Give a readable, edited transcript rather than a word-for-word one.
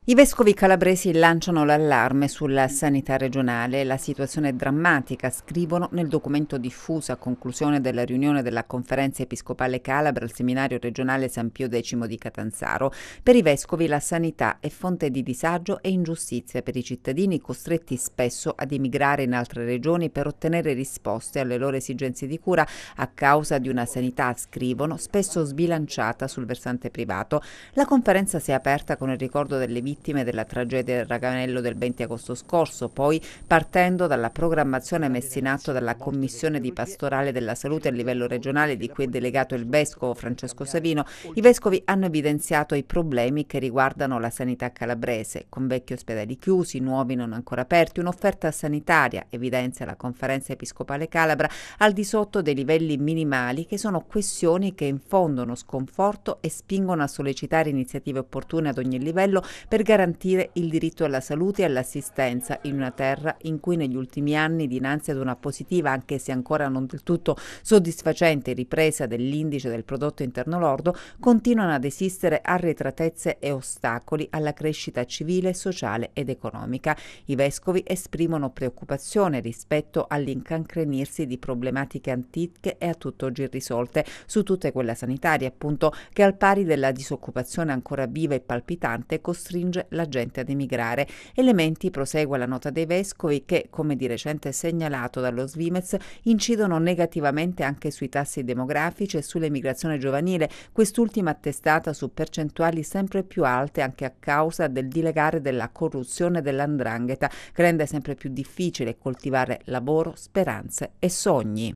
I vescovi calabresi lanciano l'allarme sulla sanità regionale. La situazione è drammatica, scrivono nel documento diffuso a conclusione della riunione della Conferenza Episcopale Calabra al Seminario regionale San Pio X di Catanzaro. Per i vescovi la sanità è fonte di disagio e ingiustizia per i cittadini costretti spesso ad emigrare in altre regioni per ottenere risposte alle loro esigenze di cura a causa di una sanità, scrivono, spesso sbilanciata sul versante privato. La conferenza si è aperta con il ricordo delle vittime della tragedia del Raganello del 20 agosto scorso, poi partendo dalla programmazione messa in atto dalla Commissione di Pastorale della Salute a livello regionale di cui è delegato il vescovo Francesco Savino, i vescovi hanno evidenziato i problemi che riguardano la sanità calabrese, con vecchi ospedali chiusi, nuovi non ancora aperti, un'offerta sanitaria, evidenzia la Conferenza Episcopale Calabra, al di sotto dei livelli minimali, che sono questioni che infondono sconforto e spingono a sollecitare iniziative opportune ad ogni livello per garantire il diritto alla salute e all'assistenza in una terra in cui negli ultimi anni, dinanzi ad una positiva, anche se ancora non del tutto soddisfacente, ripresa dell'indice del prodotto interno lordo, continuano ad esistere arretratezze e ostacoli alla crescita civile, sociale ed economica. I vescovi esprimono preoccupazione rispetto all'incancrenirsi di problematiche antiche e a tutt'oggi irrisolte, su tutte quelle sanitarie, appunto, che al pari della disoccupazione ancora viva e palpitante costringe la gente ad emigrare. Elementi, prosegue la nota dei vescovi, che, come di recente segnalato dallo Svimez, incidono negativamente anche sui tassi demografici e sull'emigrazione giovanile, quest'ultima attestata su percentuali sempre più alte anche a causa del dilegare della corruzione e dell''ndrangheta, che rende sempre più difficile coltivare lavoro, speranze e sogni.